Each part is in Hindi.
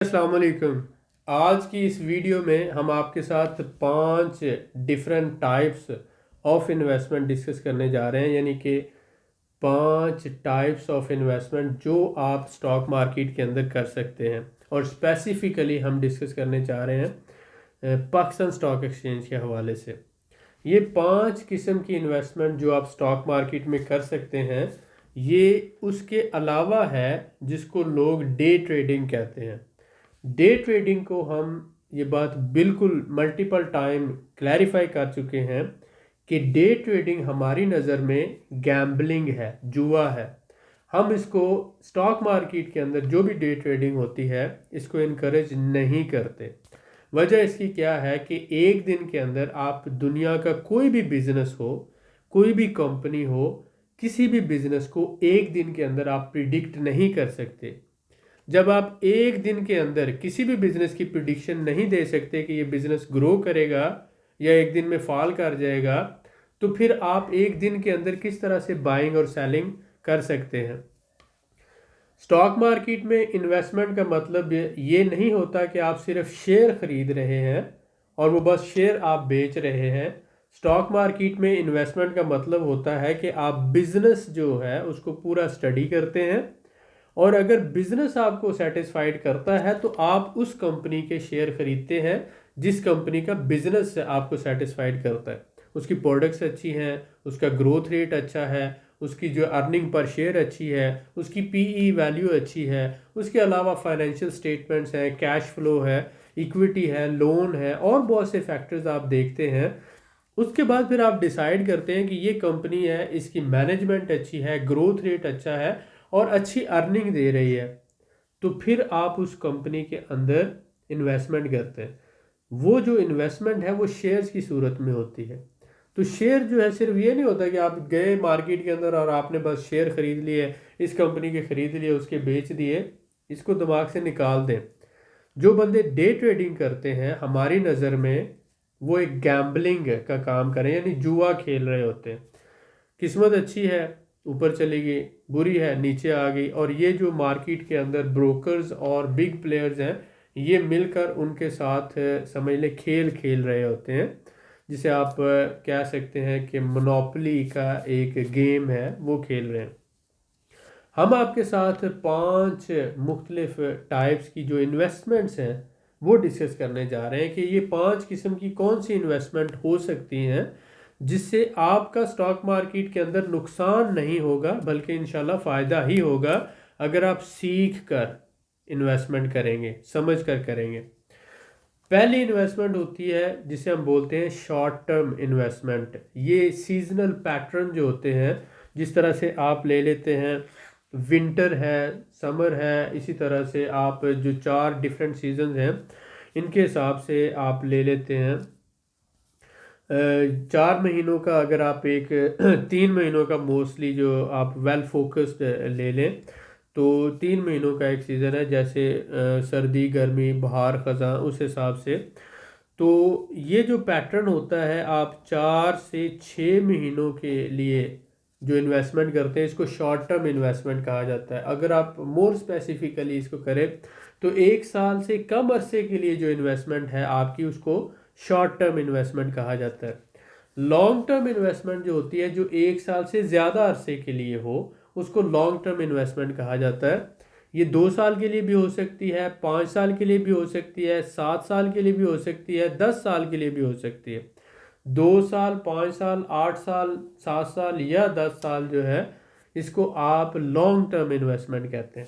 अस्सलाम वालेकुम। आज की इस वीडियो में हम आपके साथ 5 different types of investment discuss करने जा रहे हैं, यानी कि 5 टाइप्स ऑफ इन्वेस्टमेंट जो आप स्टॉक मार्केट के अंदर कर सकते हैं। और स्पेसिफिकली हम डिस्कस करने जा रहे हैं पाकिस्तान स्टॉक एक्सचेंज के हवाले से। ये 5 किस्म की इन्वेस्टमेंट जो आप स्टॉक मार्केट में कर सकते हैं, ये उसके अलावा है जिसको लोग डे ट्रेडिंग कहते हैं। डे ट्रेडिंग को हम ये बात बिल्कुल मल्टीपल टाइम क्लैरिफाई कर चुके हैं कि डे ट्रेडिंग हमारी नज़र में गैम्बलिंग है, जुआ है। हम इसको स्टॉक मार्केट के अंदर जो भी डे ट्रेडिंग होती है इसको इनकरेज नहीं करते। वजह इसकी क्या है कि एक दिन के अंदर आप दुनिया का कोई भी बिजनेस हो, कोई भी कंपनी हो, किसी भी बिजनेस को एक दिन के अंदर आप प्रिडिक्ट नहीं कर सकते। जब आप एक दिन के अंदर किसी भी बिजनेस की प्रिडिक्शन नहीं दे सकते कि ये बिजनेस ग्रो करेगा या एक दिन में फॉल कर जाएगा, तो फिर आप एक दिन के अंदर किस तरह से बाइंग और सेलिंग कर सकते हैं। स्टॉक मार्केट में इन्वेस्टमेंट का मतलब ये नहीं होता कि आप सिर्फ शेयर खरीद रहे हैं और वो बस शेयर आप बेच रहे हैं। स्टॉक मार्केट में इन्वेस्टमेंट का मतलब होता है कि आप बिजनेस जो है उसको पूरा स्टडी करते हैं, और अगर बिजनेस आपको सेटिस्फाइड करता है तो आप उस कंपनी के शेयर खरीदते हैं जिस कंपनी का बिजनेस आपको सेटिस्फाइड करता है। उसकी प्रोडक्ट्स अच्छी हैं, उसका ग्रोथ रेट अच्छा है, उसकी जो अर्निंग पर शेयर अच्छी है, उसकी पीई वैल्यू अच्छी है, उसके अलावा फाइनेंशियल स्टेटमेंट्स हैं, कैश फ्लो है, इक्विटी है, लोन है, और बहुत से फैक्टर्स आप देखते हैं। उसके बाद फिर आप डिसाइड करते हैं कि ये कंपनी है, इसकी मैनेजमेंट अच्छी है, ग्रोथ रेट अच्छा है और अच्छी अर्निंग दे रही है, तो फिर आप उस कंपनी के अंदर इन्वेस्टमेंट करते हैं। वो जो इन्वेस्टमेंट है वो शेयर्स की सूरत में होती है। तो शेयर जो है सिर्फ ये नहीं होता कि आप गए मार्केट के अंदर और आपने बस शेयर खरीद लिए, इस कंपनी के खरीद लिए, उसके बेच दिए। इसको दिमाग से निकाल दें। जो बंदे डे ट्रेडिंग करते हैं हमारी नज़र में वो एक गैम्बलिंग का काम करें, यानी जुआ खेल रहे होते हैं। किस्मत अच्छी है ऊपर चली गई, बुरी है नीचे आ गई, और ये जो मार्केट के अंदर ब्रोकर्स और बिग प्लेयर्स हैं ये मिलकर उनके साथ समझ लें खेल खेल रहे होते हैं, जिसे आप कह सकते हैं कि मोनोपोली का एक गेम है वो खेल रहे हैं। हम आपके साथ 5 मुख्तलिफ टाइप्स की जो इन्वेस्टमेंट्स हैं वो डिस्कस करने जा रहे हैं कि ये 5 किस्म की कौन सी इन्वेस्टमेंट हो सकती हैं जिससे आपका स्टॉक मार्केट के अंदर नुकसान नहीं होगा बल्कि इंशाल्लाह फ़ायदा ही होगा अगर आप सीख कर इन्वेस्टमेंट करेंगे, समझ कर करेंगे। पहली इन्वेस्टमेंट होती है जिसे हम बोलते हैं शॉर्ट टर्म इन्वेस्टमेंट। ये सीजनल पैटर्न जो होते हैं, जिस तरह से आप ले लेते हैं विंटर है, समर है, इसी तरह से आप जो 4 डिफरेंट सीजन हैं इनके हिसाब से आप ले लेते हैं 4 महीनों का। अगर आप एक 3 महीनों का मोस्टली जो आप वेल फोकस्ड ले लें तो 3 महीनों का एक सीज़न है, जैसे सर्दी गर्मी बहार ख़ज़ां, उस हिसाब से। तो ये जो पैटर्न होता है आप 4 से 6 महीनों के लिए जो इन्वेस्टमेंट करते हैं इसको शॉर्ट टर्म इन्वेस्टमेंट कहा जाता है। अगर आप मोर स्पेसिफिकली इसको करें तो 1 साल से कम अरसे के लिए जो इन्वेस्टमेंट है आपकी उसको शॉर्ट टर्म इन्वेस्टमेंट कहा जाता है। लॉन्ग टर्म इन्वेस्टमेंट जो होती है जो 1 साल से ज़्यादा अरसे के लिए हो उसको लॉन्ग टर्म इन्वेस्टमेंट कहा जाता है। ये 2 साल के लिए भी हो सकती है, 5 साल के लिए भी हो सकती है, 7 साल के लिए भी हो सकती है, 10 साल के लिए भी हो सकती है। 2 साल, 5 साल, 8 साल, 7 साल या 10 साल जो है इसको आप लॉन्ग टर्म इन्वेस्टमेंट कहते हैं।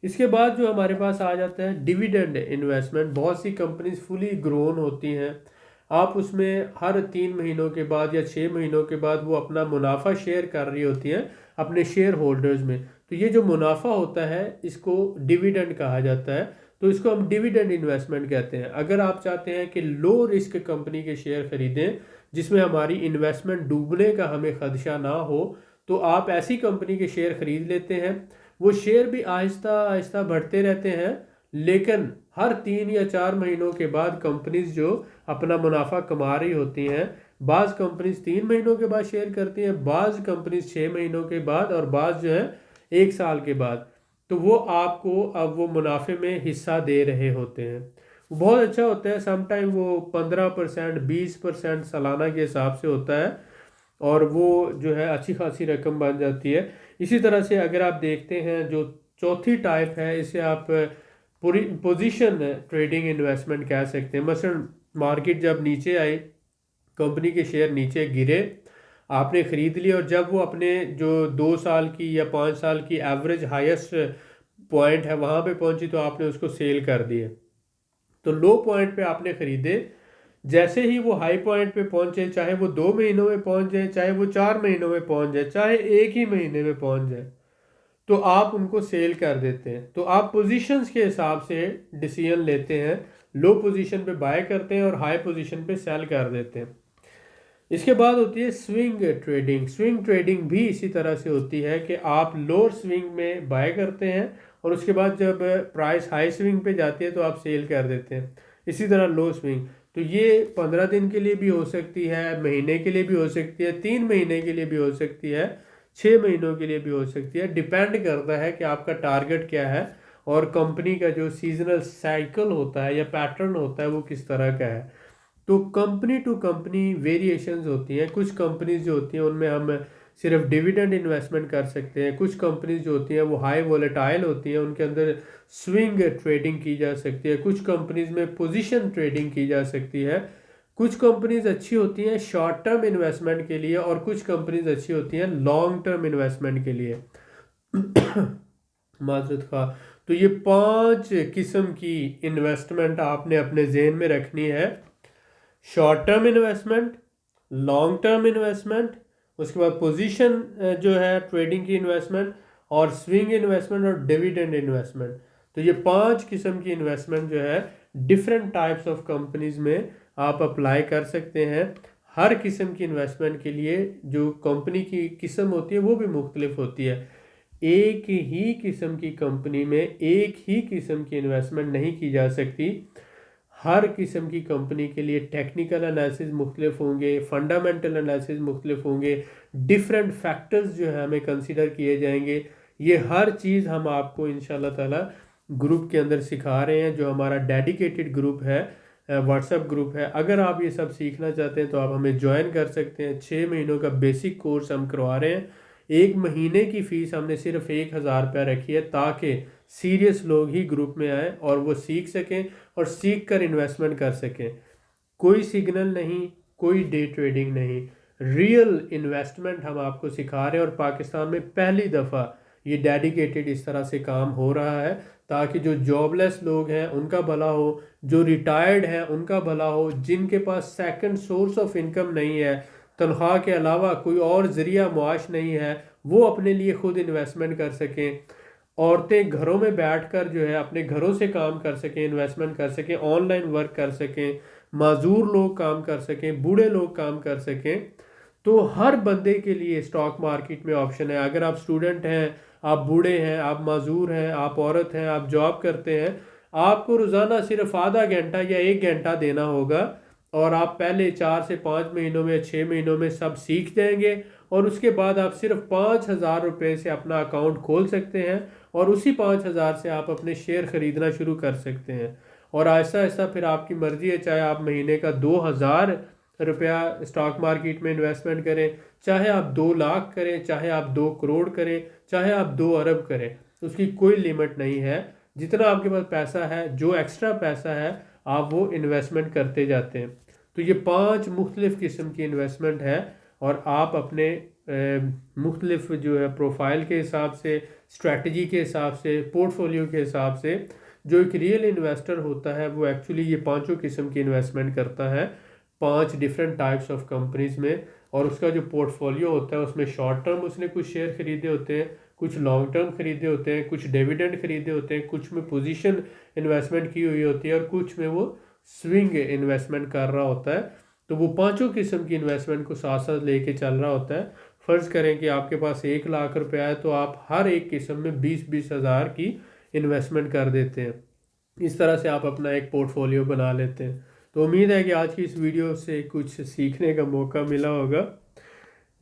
इसके बाद जो हमारे पास आ जाता है डिविडेंड इन्वेस्टमेंट। बहुत सी कंपनीज फुली ग्रोन होती हैं, आप उसमें हर 3 महीनों के बाद या 6 महीनों के बाद वो अपना मुनाफा शेयर कर रही होती हैं अपने शेयर होल्डर्स में। तो ये जो मुनाफा होता है इसको डिविडेंड कहा जाता है, तो इसको हम डिविडेंड इन्वेस्टमेंट कहते हैं। अगर आप चाहते हैं कि लो रिस्क कंपनी के शेयर खरीदें जिसमें हमारी इन्वेस्टमेंट डूबने का हमें खदशा ना हो, तो आप ऐसी कंपनी के शेयर खरीद लेते हैं। वो शेयर भी आहिस्ता आहिस्ता बढ़ते रहते हैं, लेकिन हर 3 या 4 महीनों के बाद कंपनीज जो अपना मुनाफा कमा रही होती हैं, बाज़ कंपनीज 3 महीनों के बाद शेयर करती हैं, बाज़ कंपनीज 6 महीनों के बाद, और बाज़ जो है 1 साल के बाद। तो वो आपको अब वो मुनाफे में हिस्सा दे रहे होते हैं। वो बहुत अच्छा होता है। समटाइम वो 15%, 20% सालाना के हिसाब से होता है, और वो जो है अच्छी खासी रकम बन जाती है। इसी तरह से अगर आप देखते हैं, जो चौथी टाइप है, इसे आप पूरी पोजीशन ट्रेडिंग इन्वेस्टमेंट कह सकते हैं। मसलन मार्केट जब नीचे आई, कंपनी के शेयर नीचे गिरे, आपने ख़रीद लिए, और जब वो अपने जो 2 साल की या 5 साल की एवरेज हाईएस्ट पॉइंट है वहाँ पे पहुंची, तो आपने उसको सेल कर दिए। तो लो पॉइंट पे आपने ख़रीदे, जैसे ही वो हाई पॉइंट पे पहुंचे, चाहे वो 2 महीनों में पहुंच जाए, चाहे वो 4 महीनों में पहुंच जाए, चाहे एक ही महीने में पहुंच जाए, तो आप उनको सेल कर देते हैं। तो आप पोजीशंस के हिसाब से डिसीजन लेते हैं, लो पोजीशन पे बाय करते हैं और हाई पोजीशन पे सेल कर देते हैं। इसके बाद होती है स्विंग ट्रेडिंग। स्विंग ट्रेडिंग भी इसी तरह से होती है कि आप लोअर स्विंग में बाय करते हैं, और उसके बाद जब प्राइस हाई स्विंग पे जाती है तो आप सेल कर देते हैं। इसी तरह लो स्विंग, तो ये 15 दिन के लिए भी हो सकती है, महीने के लिए भी हो सकती है, 3 महीने के लिए भी हो सकती है, 6 महीनों के लिए भी हो सकती है। डिपेंड करता है कि आपका टारगेट क्या है, और कंपनी का जो सीजनल साइकिल होता है या पैटर्न होता है वो किस तरह का है। तो कंपनी टू कंपनी वेरिएशंस होती हैं। कुछ कंपनीज जो होती हैं उनमें हम सिर्फ डिविडेंड इन्वेस्टमेंट कर सकते हैं। कुछ कंपनीज जो होती हैं वो हाई वोलेटाइल होती हैं, उनके अंदर स्विंग ट्रेडिंग की जा सकती है। कुछ कंपनीज में पोजीशन ट्रेडिंग की जा सकती है। कुछ कंपनीज अच्छी होती हैं शॉर्ट टर्म इन्वेस्टमेंट के लिए, और कुछ कंपनीज अच्छी होती हैं लॉन्ग टर्म इन्वेस्टमेंट के लिए। माजरत खा। तो ये 5 किस्म की इन्वेस्टमेंट आपने अपने जेहन में रखनी है। Short term investment, long term investment, उसके बाद पोजीशन जो है ट्रेडिंग की इन्वेस्टमेंट, और स्विंग इन्वेस्टमेंट और डिविडेंड इन्वेस्टमेंट। तो ये 5 किस्म की इन्वेस्टमेंट जो है डिफरेंट टाइप्स ऑफ कंपनीज में आप अप्लाई कर सकते हैं। हर किस्म की इन्वेस्टमेंट के लिए जो कंपनी की किस्म होती है वो भी मुख्तलिफ होती है। एक ही किस्म की कंपनी में एक ही किस्म की इन्वेस्टमेंट नहीं की जा सकती। हर किस्म की कंपनी के लिए टेक्निकल एनालिसिस मुख्तलिफ होंगे, फंडामेंटल एनालिसिस मुख्तलिफ होंगे, डिफरेंट फैक्टर्स जो है हमें कंसिडर किए जाएंगे। ये हर चीज़ हम आपको इंशाल्लाह ताला ग्रुप के अंदर सिखा रहे हैं, जो हमारा डेडिकेटेड ग्रुप है, व्हाट्सएप ग्रुप है। अगर आप ये सब सीखना चाहते हैं तो आप हमें ज्वाइन कर सकते हैं। 6 महीनों का बेसिक कोर्स हम करवा रहे हैं। 1 महीने की फ़ीस हमने सिर्फ 1,000 रुपया रखी है, ताकि सीरियस लोग ही ग्रुप में आएँ और वो सीख सकें और सीख कर इन्वेस्टमेंट कर सकें। कोई सिग्नल नहीं, कोई डे ट्रेडिंग नहीं, रियल इन्वेस्टमेंट हम आपको सिखा रहे हैं। और पाकिस्तान में पहली दफ़ा ये डेडिकेटेड इस तरह से काम हो रहा है, ताकि जो जॉबलेस लोग हैं उनका भला हो, जो रिटायर्ड हैं उनका भला हो, जिनके पास सेकंड सोर्स ऑफ इनकम नहीं है, तनख्वाह के अलावा कोई और ज़रिया मुआश नहीं है, वो अपने लिए खुद इन्वेस्टमेंट कर सकें। औरतें घरों में बैठकर जो है अपने घरों से काम कर सकें, इन्वेस्टमेंट कर सकें, ऑनलाइन वर्क कर सकें, माजूर लोग काम कर सकें, बूढ़े लोग काम कर सकें। तो हर बंदे के लिए स्टॉक मार्केट में ऑप्शन है। अगर आप स्टूडेंट हैं, आप बूढ़े हैं, आप माजूर हैं, आप औरत हैं, आप जॉब करते हैं, आपको रोज़ाना सिर्फ आधा घंटा या 1 घंटा देना होगा, और आप पहले 4 से 5 महीनों में, 6 महीनों में सब सीख जाएंगे। और उसके बाद आप सिर्फ 5,000 रुपये से अपना अकाउंट खोल सकते हैं, और उसी 5,000 से आप अपने शेयर ख़रीदना शुरू कर सकते हैं। और आहिस्ता आहिस्ता फिर आपकी मर्ज़ी है, चाहे आप महीने का 2,000 रुपया स्टॉक मार्केट में इन्वेस्टमेंट करें, चाहे आप 2 लाख करें, चाहे आप 2 करोड़ करें, चाहे आप 2 अरब करें, उसकी कोई लिमिट नहीं है। जितना आपके पास पैसा है, जो एक्स्ट्रा पैसा है, आप वो इन्वेस्टमेंट करते जाते हैं। तो ये 5 मुख्तलिफ़ किस्म की इन्वेस्टमेंट है, और आप अपने मुख्तलिफ जो है प्रोफाइल के हिसाब से, स्ट्रेटजी के हिसाब से, पोर्टफोलियो के हिसाब से, जो एक रियल इन्वेस्टर होता है वो एक्चुअली ये 5 किस्म की इन्वेस्टमेंट करता है 5 डिफरेंट टाइप्स ऑफ कंपनीज में। और उसका जो पोर्टफोलियो होता है उसमें शॉर्ट टर्म उसने कुछ शेयर खरीदे होते हैं, कुछ लॉन्ग टर्म खरीदे होते हैं, कुछ डिविडेंड खरीदे होते हैं, कुछ में पोजीशन इन्वेस्टमेंट की हुई होती है, और कुछ में वो स्विंग इन्वेस्टमेंट कर रहा होता है। तो वो 5 किस्म की इन्वेस्टमेंट को साथ साथ लेके चल रहा होता है। फ़र्ज़ करें कि आपके पास 1 लाख रुपया है, तो आप हर एक किस्म में 20-20 हज़ार की इन्वेस्टमेंट कर देते हैं। इस तरह से आप अपना एक पोर्टफोलियो बना लेते हैं। तो उम्मीद है कि आज की इस वीडियो से कुछ सीखने का मौका मिला होगा।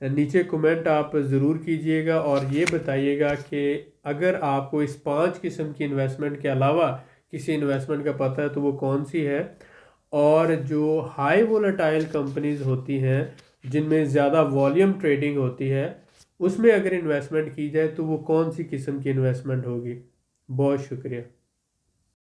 नीचे कमेंट आप ज़रूर कीजिएगा और ये बताइएगा कि अगर आपको इस 5 किस्म की इन्वेस्टमेंट के अलावा किसी इन्वेस्टमेंट का पता है तो वो कौन सी है। और जो हाई वोलेटाइल कंपनीज होती हैं जिनमें ज़्यादा वॉल्यूम ट्रेडिंग होती है उसमें अगर इन्वेस्टमेंट की जाए तो वो कौन सी किस्म की इन्वेस्टमेंट होगी। बहुत शुक्रिया।